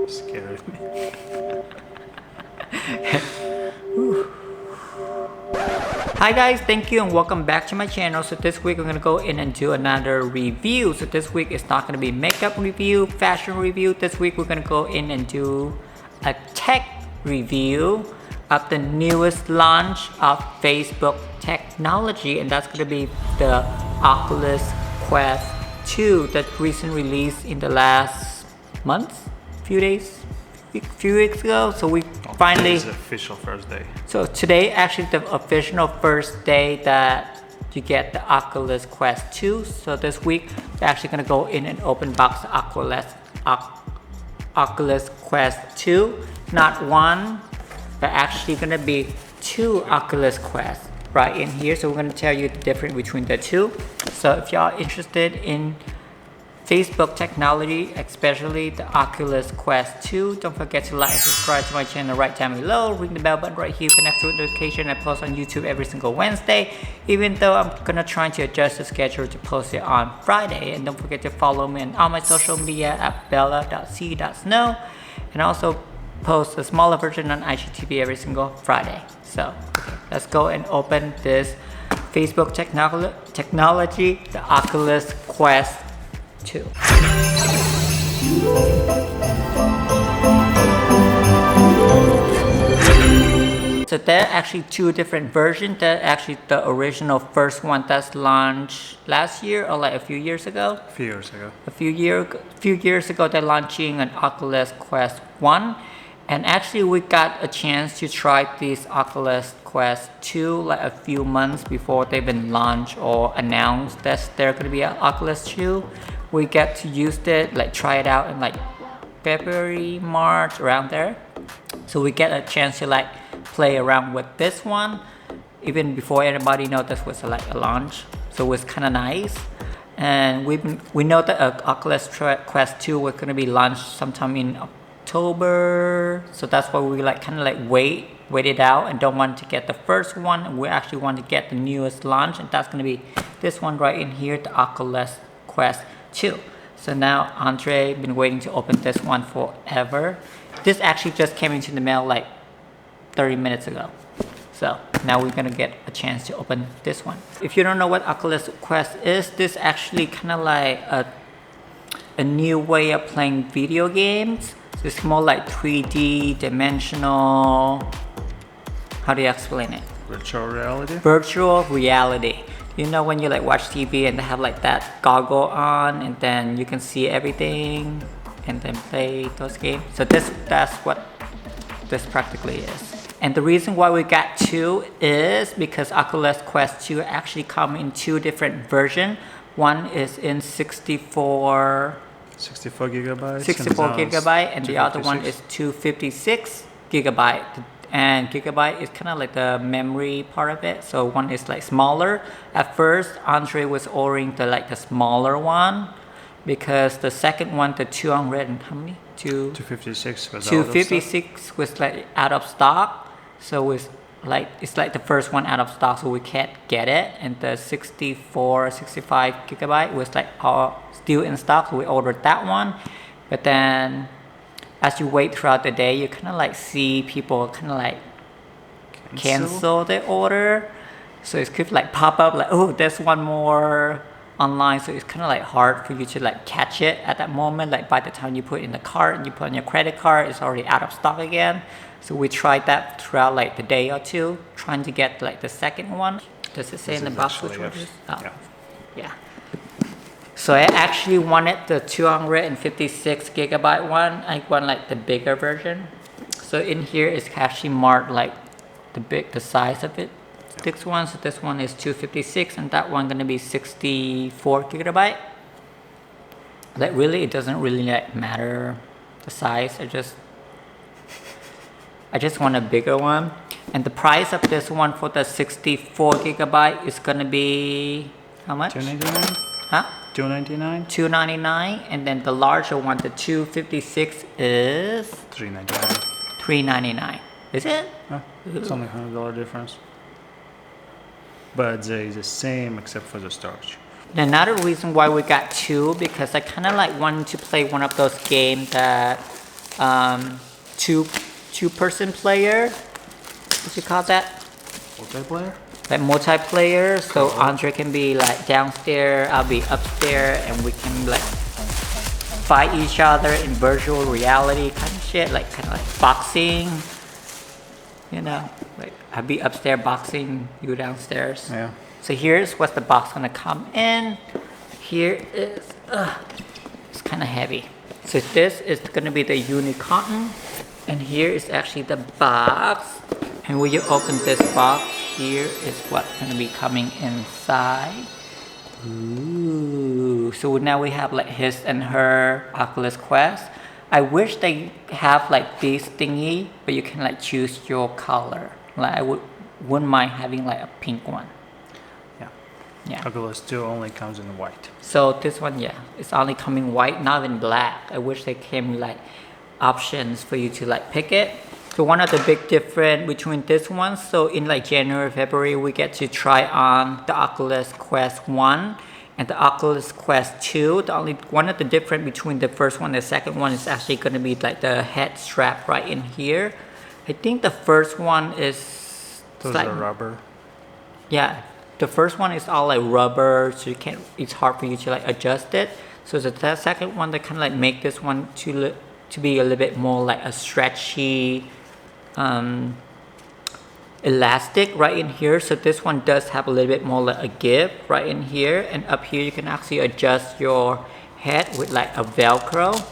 Scared me. Hi guys, thank you and welcome back to my channel. So this week I'm gonna go in and do another review. So this week it's not gonna be makeup review, fashion review. This week we're gonna go in and do a tech review of the newest launch of Facebook technology, and that's gonna be the Oculus Quest 2 that recently released in the last month, few weeks ago. So we finally, It's the official first day. so today actually the official first day that you get the Oculus Quest 2. So this week we're actually gonna go in and open box the Oculus Quest 2, not one, but actually gonna be two Oculus Quest right in here. So we're gonna tell you the difference between the two. So if y'all interested in Facebook technology, especially the Oculus Quest 2, don't forget to like and subscribe to my channel right down below. Ring the bell button right here for next notification. I post on YouTube every single Wednesday, even though I'm gonna try to adjust the schedule to post it on Friday. And don't forget to follow me on all my social media at bella.c.snow, and also post a smaller version on IGTV every single Friday. So let's go and open this Facebook technology, the Oculus Quest 2. So there are actually two different versions. There actually the original first one that's launched last year or like a few years ago. A few years ago. A few years ago they're launching an Oculus Quest 1. And actually we got a chance to try this Oculus Quest 2 like a few months before they've been launched or announced that they're gonna be an Oculus 2. We get to use it, like try it out in like February, March, around there. So we get a chance to like play around with this one even before anybody know this was like a launch. So it was kind of nice. And we know that Oculus Quest 2 was gonna be launched sometime in October. So that's why we like kind of like wait it out and don't want to get the first one. We actually want to get the newest launch, and that's gonna be this one right in here, the Oculus Quest 2. So now Andre been waiting to open this one forever. This actually just came into the mail like 30 minutes ago. So now we're gonna get a chance to open this one. If you don't know what Oculus Quest is, this actually kind of like a new way of playing video games. So it's more like 3D, dimensional, how do you explain it? Virtual reality? Virtual reality. You know when you like watch TV and they have like that goggle on and then you can see everything and then play those games. So that's what this practically is. And the reason why we got two is because Oculus Quest 2 actually come in two different versions. One is in 64 gigabyte and the other one is 256 gigabyte. And gigabyte is kind of like the memory part of it. So one is like smaller. At first Andre was ordering the smaller one because the second one, the 200 and how many? 256 was like out of stock. So it's like the first one out of stock, so we can't get it. And the 65 gigabyte was like all still in stock, so we ordered that one. But then as you wait throughout the day, you kind of like see people kind of like cancel the order. So it could like pop up like, oh, there's one more online. So it's kind of like hard for you to like catch it at that moment. Like by the time you put in the cart and you put on your credit card, it's already out of stock again. So we tried that throughout like the day or two, trying to get like the second one. Does it say in the box which one it is? Oh, yeah. So I actually wanted the 256 gigabyte one. I want like the bigger version. So in here it's actually marked like the size of it. This one, so this one is 256 and that one gonna be 64 gigabyte. Like really, it doesn't really like matter the size. I just want a bigger one. And the price of this one for the 64 gigabyte is gonna be how much? $299. Huh? $299. $299, and then the larger one, the 256 is $399. $399. Is it? It's only $100 difference. But they're the same except for the storage. And another reason why we got two, because I kind of like wanted to play one of those games that two-person player. What you call that? Multiplayer? Like multiplayer. So Andre can be like downstairs, I'll be upstairs, and we can like fight each other in virtual reality kind of shit, like kind of like boxing. You know, like I'll be upstairs boxing, you downstairs. Yeah. So here's what the box gonna come in. Here is, it's kind of heavy. So this is gonna be the Unicotton, and here is actually the box. And when you open this box, here is what's gonna be coming inside. Ooh, so now we have like his and her Oculus Quest. I wish they have like this thingy, but you can like choose your color. Like I wouldn't mind having like a pink one. Yeah. Yeah. Oculus 2 only comes in white. So this one, yeah, it's only coming white, not in black. I wish they came like options for you to like pick it. So one of the big difference between this one, so in like January, February, we get to try on the Oculus Quest 1 and the Oculus Quest 2. The only one of the difference between the first one and the second one is actually going to be like the head strap right in here. I think the first one is Those like, are rubber. yeah, the first one is all like rubber, so you can't, it's hard for you to like adjust it. So the second one, they kind of like make this one to be a little bit more like a stretchy elastic right in here. So this one does have a little bit more like a give right in here, and up here you can actually adjust your head with like a velcro,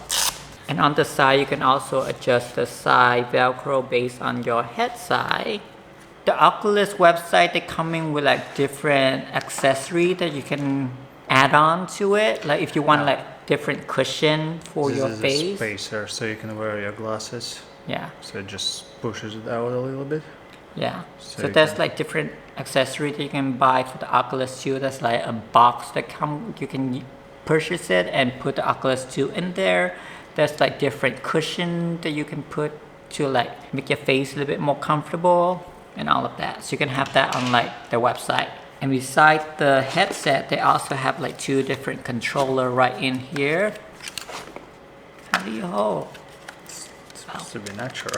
and on the side you can also adjust the side velcro based on your head size. The Oculus website, they come in with like different accessories that you can add on to it, like if you want like different cushion for your This is face. a spacer, so you can wear your glasses. Yeah. So it just pushes it out a little bit. Yeah, So so you there's can- like different accessories that you can buy for the Oculus 2. That's like a box that you can purchase it and put the Oculus 2 in there. There's like different cushion that you can put to like make your face a little bit more comfortable and all of that. So you can have that on like their website. And beside the headset, they also have like two different controller right in here. How do you hold? It's supposed to be natural.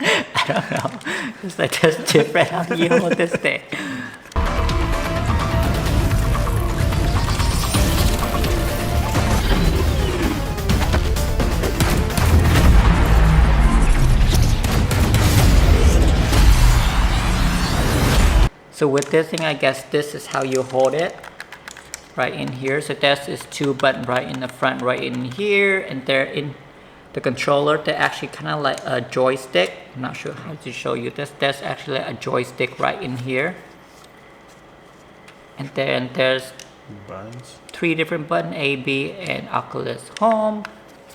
I don't know. It's like just different. How do you hold this thing? So with this thing, I guess this is how you hold it. Right in here. So this is two buttons right in the front, right in here, and they're in the controller. They're actually kind of like a joystick. I'm not sure how to show you this. There's actually a joystick right in here. And then there's Buttons. three different buttons, A, B, and Oculus Home.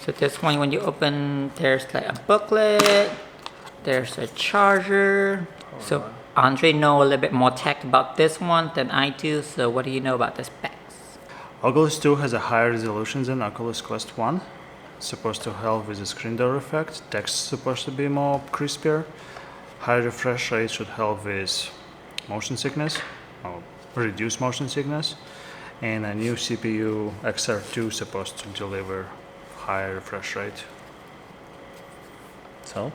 So this one, when you open, there's like a booklet. There's a charger. So Andre know a little bit more tech about this one than I do. So what do you know about the specs? Oculus 2 has a higher resolution than Oculus Quest 1. It's supposed to help with the screen door effect. Text is supposed to be more crispier. Higher refresh rate should help with motion sickness, or reduce motion sickness. And a new CPU XR2 supposed to deliver higher refresh rate. So,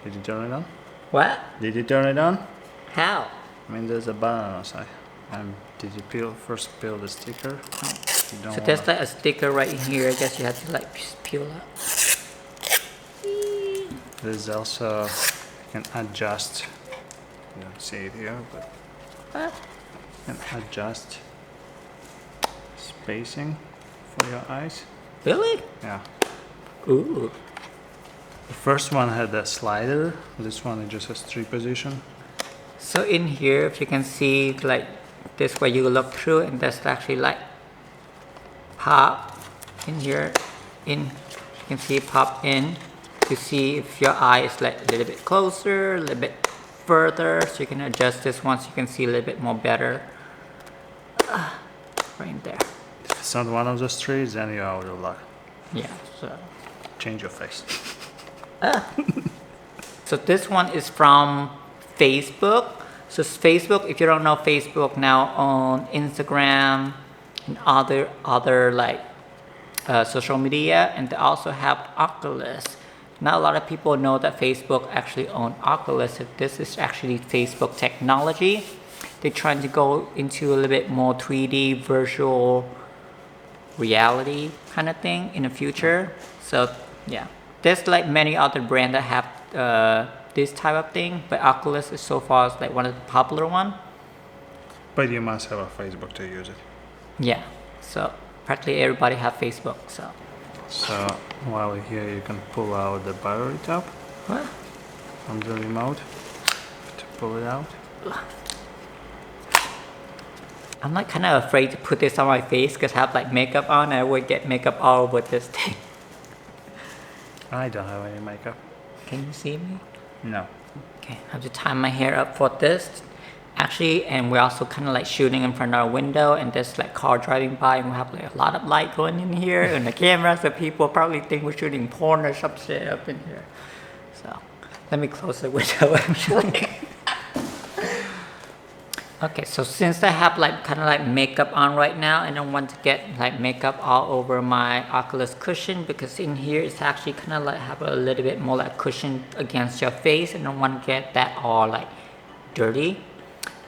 did you turn it on? What? Did you turn it on? How? I mean, there's a button on the side. Did you first peel the sticker? You don't So there's wanna- like a sticker right in here. I guess you have to like peel out. There's also, you can adjust, you don't see it here, but What? you can adjust spacing for your eyes. Really? Yeah. Ooh. The first one had a slider. This one it just has 3 position. So in here, if you can see, like this way you look through, and there's actually like pop in here. You can see pop in to see if your eye is like a little bit closer, a little bit further. So you can adjust this once you can see a little bit more better. Right there. If it's not one of those 3, then you're out of luck. Yeah. So. Change your face. So this one is from Facebook. So Facebook, if you don't know, Facebook now on Instagram and other like social media, and they also have Oculus. Not a lot of people know that Facebook actually owns Oculus. This is actually Facebook technology. They're trying to go into a little bit more 3D virtual reality kind of thing in the future. So yeah, there's like many other brands that have this type of thing, but Oculus is so far is like one of the popular one. But you must have a Facebook to use it. Yeah, so practically everybody have Facebook. So while you're here, you can pull out the battery tab What? from the remote to pull it out. I'm like kind of afraid to put this on my face because I have like makeup on and I would get makeup all over this thing. I don't have any makeup. Can you see me? No. Okay, I have to tie my hair up for this. Actually, and we're also kind of like shooting in front of our window and there's like car driving by and we have like a lot of light going in here and the camera, so people probably think we're shooting porn or some shit up in here. So let me close the window actually. Okay, so since I have like kind of like makeup on right now, I don't want to get like makeup all over my Oculus cushion because in here it's actually kind of like have a little bit more like cushion against your face. I don't want to get that all like dirty.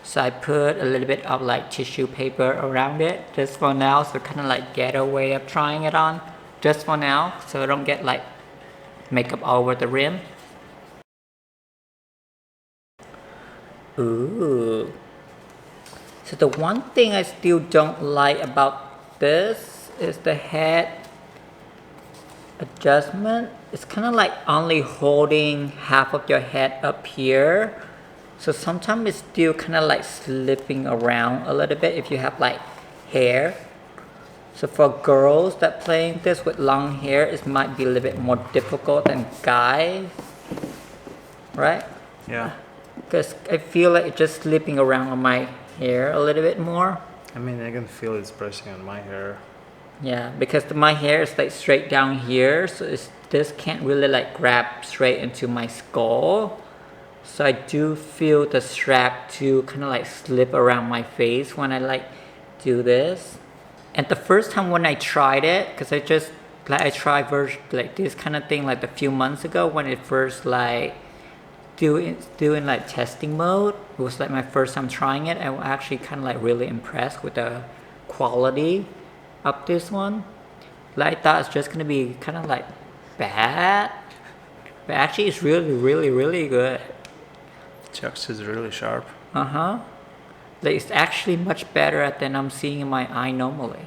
So I put a little bit of like tissue paper around it just for now, so kind of like get a way of trying it on just for now so I don't get like makeup all over the rim. Ooh. So the one thing I still don't like about this is the head adjustment. It's kind of like only holding half of your head up here. So sometimes it's still kind of like slipping around a little bit if you have like hair. So for girls that playing this with long hair, it might be a little bit more difficult than guys, right? Yeah. Because I feel like it's just slipping around on my hair a little bit more. I mean, I can feel it's pressing on my hair. Yeah, because my hair is like straight down here, so this can't really like grab straight into my skull. So I do feel the strap to kind of like slip around my face when I like do this. And the first time when I tried it, because I tried version like this kind of thing like a few months ago when it first like doing like testing mode. It was like my first time trying it. I was actually kind of like really impressed with the quality of this one. Like I thought it's just gonna be kind of like bad, but actually it's really good. Chucks is really sharp. Like it's actually much better than I'm seeing in my eye normally.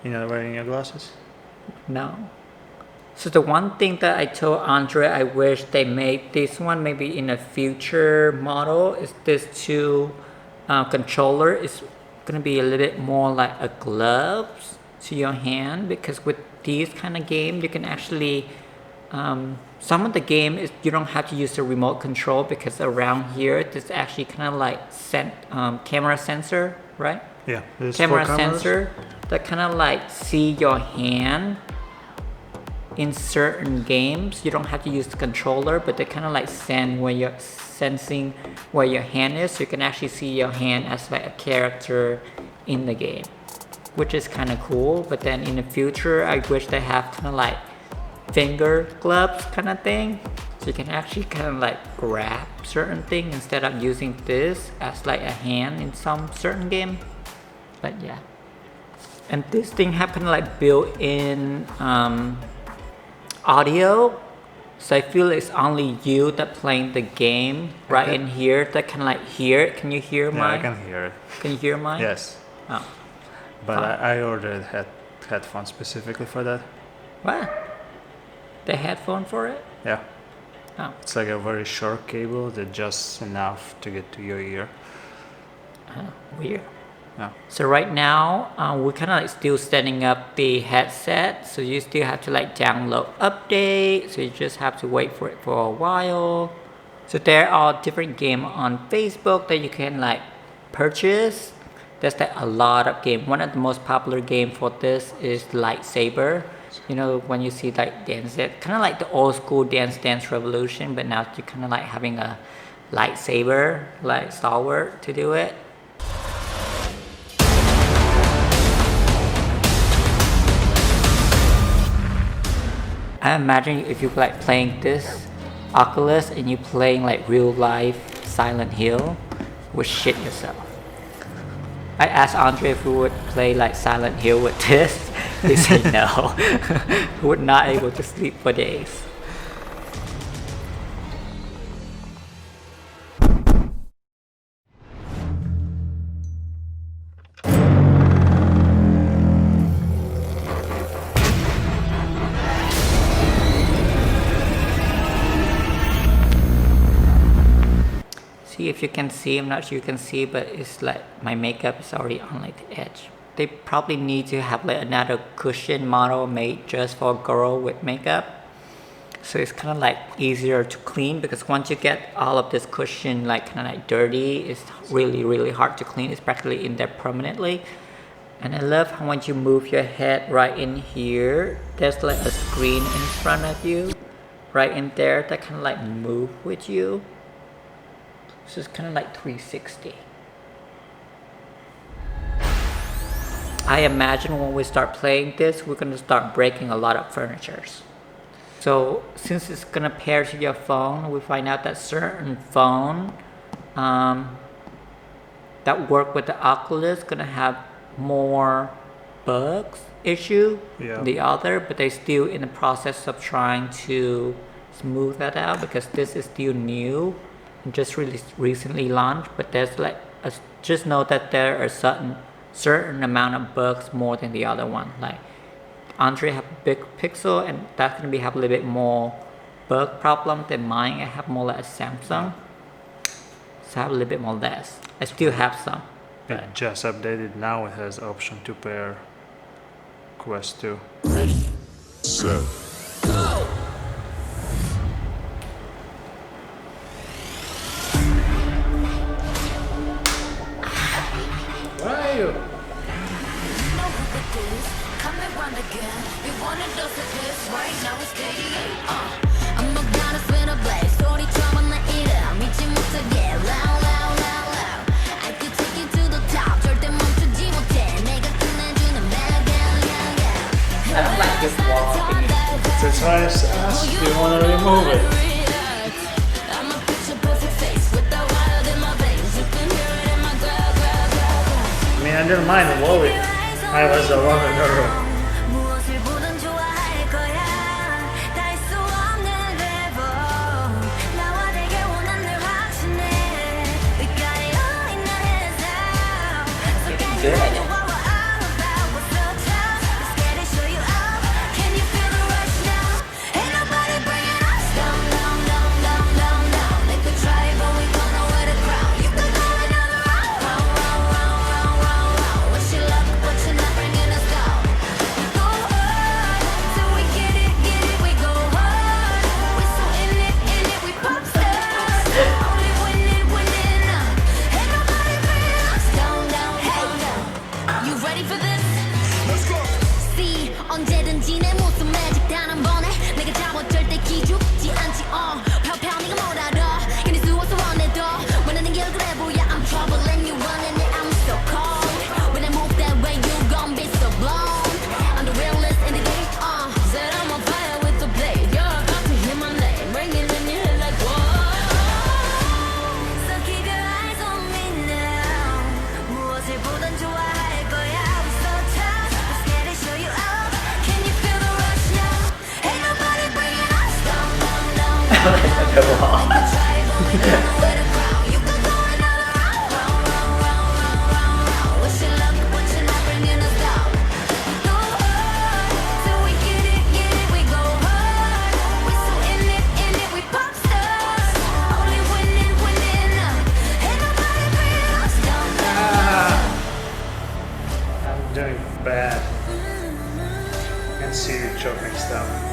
You're not wearing your glasses? No. So the one thing that I told Andre I wish they made this one maybe in a future model is this two controller is gonna be a little bit more like a gloves to your hand, because with these kind of games you can actually some of the game is you don't have to use the remote control because around here there's actually kind of like camera sensor, right? Yeah, there's Camera 4 cameras. sensor that kind of like see your hand. In certain games, you don't have to use the controller, but they kind of like sensing where your hand is, so you can actually see your hand as like a character in the game, which is kind of cool. But then in the future, I wish they have kind of like finger gloves kind of thing, so you can actually kind of like grab certain things instead of using this as like a hand in some certain game. But yeah, and this thing have kind of like built-in audio, so I feel it's only you that playing the game right in here that can like hear it. Can you hear mine? Yeah, I can hear it. Can you hear mine? Yes. Oh. But I ordered headphones specifically for that. What? The headphone for it? Yeah. Oh. It's like a very short cable that's just enough to get to your ear. Weird. Yeah. So right now, we're kind of like still setting up the headset. So you still have to like download update. So you just have to wait for it for a while. So there are different games on Facebook that you can like purchase. There's like a lot of games. One of the most popular game for this is like Saber. You know, when you see like dance, kind of like the old school Dance Revolution, but now you're kind of like having a lightsaber, like Star Wars, to do it. I imagine if you're like playing this Oculus and you're playing like real life Silent Hill, you would shit yourself. I asked Andre if we would play like Silent Hill with this. He said no. We were not able to sleep for days. See if you can see, I'm not sure you can see, but it's like my makeup is already on like the edge. They probably need to have like another cushion model made just for a girl with makeup. So it's kind of like easier to clean, because once you get all of this cushion like kind of like dirty, it's really hard to clean. It's practically in there permanently. And I love how once you move your head right in here, there's like a screen in front of you, right in there, that kind of like move with you. So it's kind of like 360. I imagine when we start playing this, we're going to start breaking a lot of furniture. So since it's going to pair to your phone, we find out that certain phone that work with the Oculus going to have more bugs issue than the other, but they still in the process of trying to smooth that out, because this is still new and just really recently launched. But there's like just know that there are certain amount of bugs more than the other one. Like Andre have a big pixel, and that's gonna have a little bit more bug problem than mine. I have more like a Samsung, so I have a little bit more less. I still have some. It just updated now. It has option to pair Quest 2. Set. Where are you? I don't like this wall thing. That's why I asked, do you want to remove it? I mean, I didn't mind the wall. I was alone in the room. Good. I'm doing bad. I can see you choking stuff.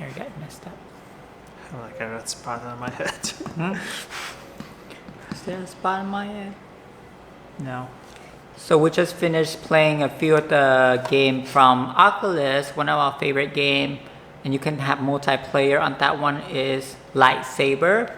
hair got messed up. Like I got spot on my head. Is there a spot on my head? No. So we just finished playing a few of the game from Oculus, one of our favorite game, and you can have multiplayer on that one is Saber.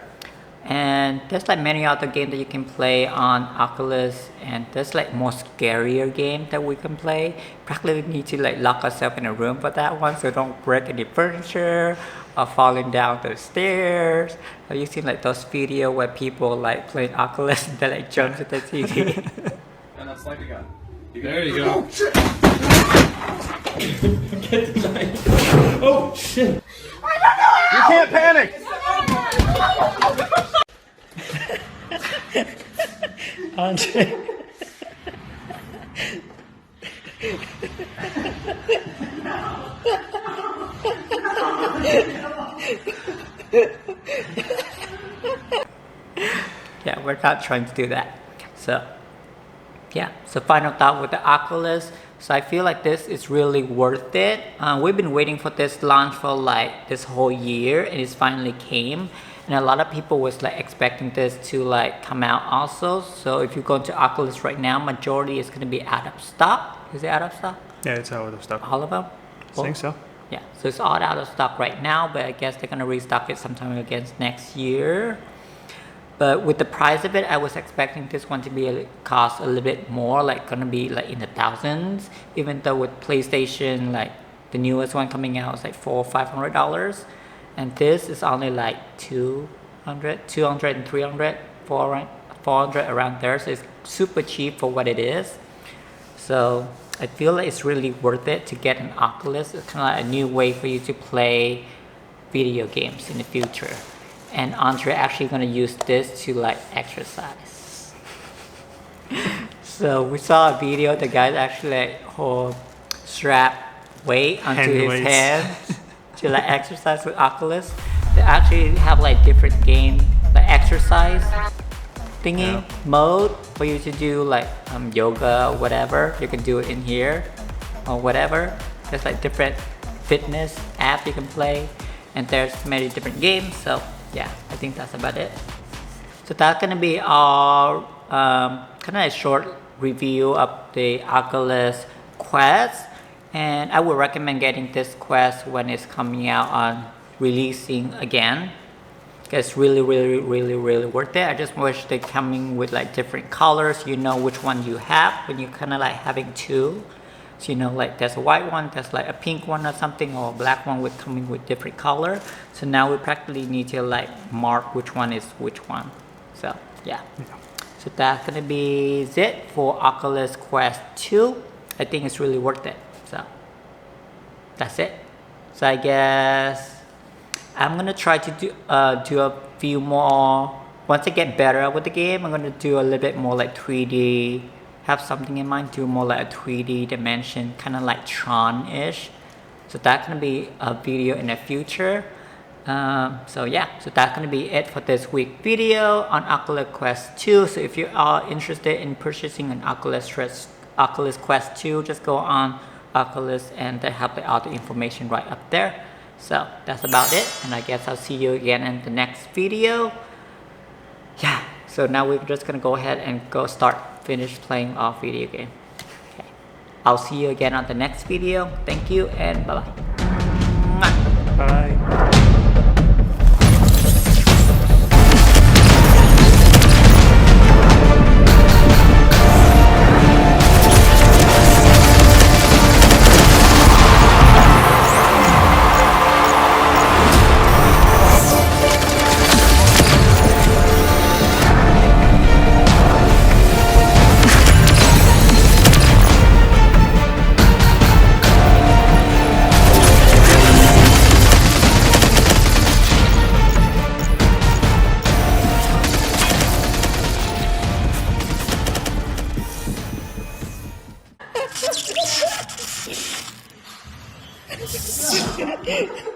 And there's like many other games that you can play on Oculus, and there's like more scarier game that we can play. Practically we need to like lock ourselves in a room for that one so don't break any furniture or falling down the stairs. Have you seen like those videos where people like playing Oculus and they like jump to the TV? And that's like a gun. There you go. Get the knife. Oh shit! You can't panic! Andre. Yeah, we're not trying to do that. So yeah, so final thought with the Oculus. So I feel like this is really worth it. We've been waiting for this launch for like this whole year, and it's finally came. And a lot of people was like expecting this to like come out also. So if you go to Oculus right now, majority is going to be out of stock. Is it out of stock? Yeah, it's out of stock. All of them? I think so. Yeah, so it's all out of stock right now, but I guess they're going to restock it sometime against next year. But with the price of it, I was expecting this one to be cost a little bit more, like gonna be like in the thousands. Even though with PlayStation, like the newest one coming out is like $400 or $500, and this is only like 200 and 300, 400 around there. So it's super cheap for what it is. So I feel like it's really worth it to get an Oculus. It's kind of like a new way for you to play video games in the future. And Andre actually gonna use this to like exercise. So we saw a video, the guy actually like hold strap weight onto Hand his weights. hand to like exercise with Oculus. They actually have like different game, like exercise thingy mode for you to do like yoga or whatever. You can do it in here or whatever. There's like different fitness app you can play, and there's many different games. So yeah, I think that's about it. So that's gonna be our kind of a short review of the Oculus Quest, and I would recommend getting this Quest when it's coming out on releasing again. It's really worth it. I just wish they coming with like different colors. You know which one you have when you kind of like having two. So you know, like there's a white one, there's like a pink one or something, or a black one with coming with different color. So now we practically need to like mark which one is which one. So yeah. So that's gonna be it for Oculus Quest 2. I think it's really worth it. So that's it. So I guess I'm gonna try to do a few more. Once I get better with the game, I'm gonna do a little bit more like 3D. Have something in mind, do more like a 3D dimension, kind of like Tron-ish. So that's gonna be a video in the future. So yeah, so that's gonna be it for this week video on Oculus Quest 2. So if you are interested in purchasing an Oculus Quest 2, just go on Oculus and they have all the information right up there. So that's about it, and I guess I'll see you again in the next video. Yeah, so now we're just gonna go ahead and finish playing our video game. Okay, I'll see you again on the next video. Thank you and bye bye. Bye. Ha ha ha!